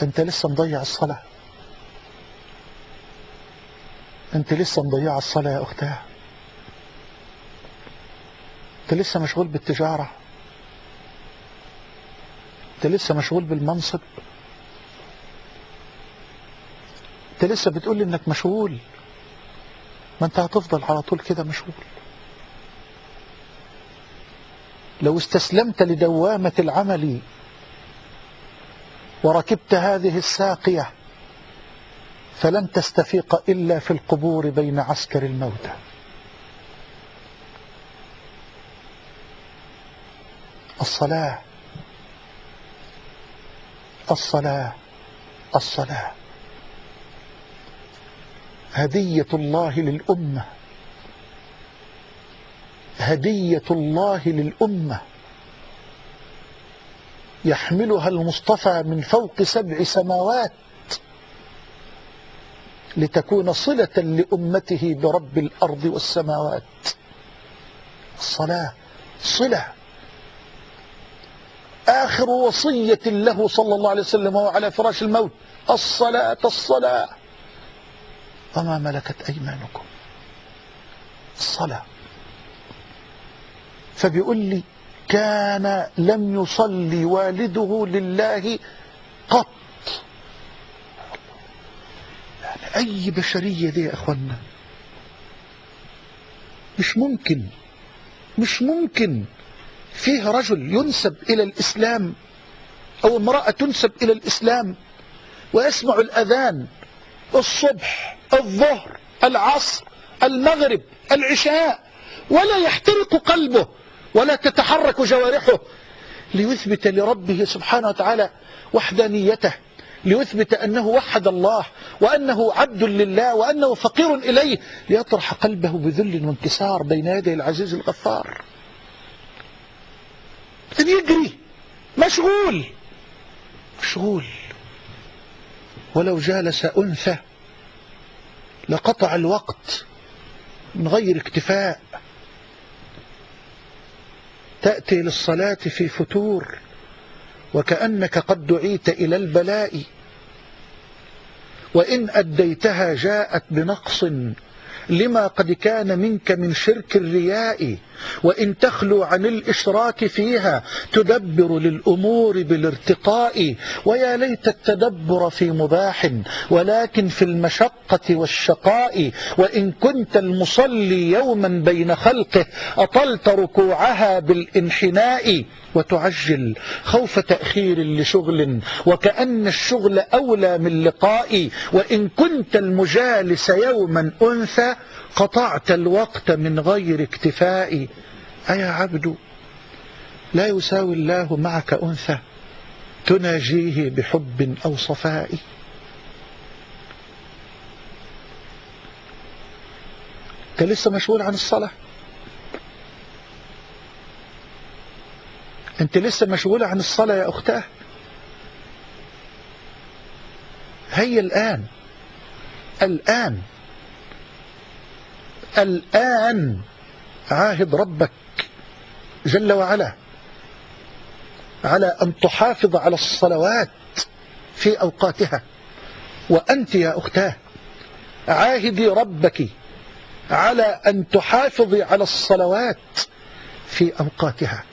أنت لسه مضيع الصلاة، أنت لسه مضيع الصلاة يا أختها، أنت لسه مشغول بالتجارة، أنت لسه مشغول بالمنصب، أنت لسه بتقول لي إنك مشغول. ما أنت هتفضل على طول كده مشغول. لو استسلمت لدوامة العمل وركبت هذه الساقية فلن تستفيق إلا في القبور بين عسكر الموتى. الصلاة الصلاة الصلاة هدية الله للأمة، هدية الله للأمة يحملها المصطفى من فوق 7 سماوات لتكون صلة لأمته برب الأرض والسماوات. الصلاة صلة. آخر وصية له صلى الله عليه وسلم وهو على فراش الموت: الصلاة الصلاة وما ملكت أيمانكم. الصلاة. فبيقول لي: كان لم يصلي والده لله قط. يعني أي بشرية دي يا أخوانا؟ مش ممكن فيه رجل ينسب إلى الإسلام أو امرأة تنسب إلى الإسلام ويسمع الأذان الصبح الظهر العصر المغرب العشاء ولا يحترق قلبه ولا تتحرك جوارحه ليثبت لربه سبحانه وتعالى وحدانيته، ليثبت أنه وحد الله وأنه عبد لله وأنه فقير إليه، ليطرح قلبه بذل وانكسار بين يدي العزيز الغفار. يجري مشغول. ولو جالس أنثى لقطع الوقت من غير اكتفاء. تأتي للصلاة في فتور وكأنك قد دعيت إلى البلاء، وإن أديتها جاءت بنقص لما قد كان منك من شرك الرياء، وإن تخلو عن الإشراك فيها تدبر للأمور بالارتقاء. ويا ليت التدبر في مباح ولكن في المشقة والشقاء، وإن كنت المصلي يوما بين خلقه أطلت ركوعها بالانحناء، وتعجل خوف تأخير لشغل وكأن الشغل أولى من لقائي. وإن كنت المجالس يوما أنثى قطعت الوقت من غير اكتفاء. أيا عبد لا يساوي الله معك أنثى تناجيه بحب أو صفاء. أنت لسه مشغول عن الصلاة، أنت لسه مشغولة عن الصلاة يا أختاه. هي الآن عاهد ربك جل وعلا على أن تحافظ على الصلوات في أوقاتها. وأنت يا أختاه عاهدي ربك على أن تحافظي على الصلوات في أوقاتها.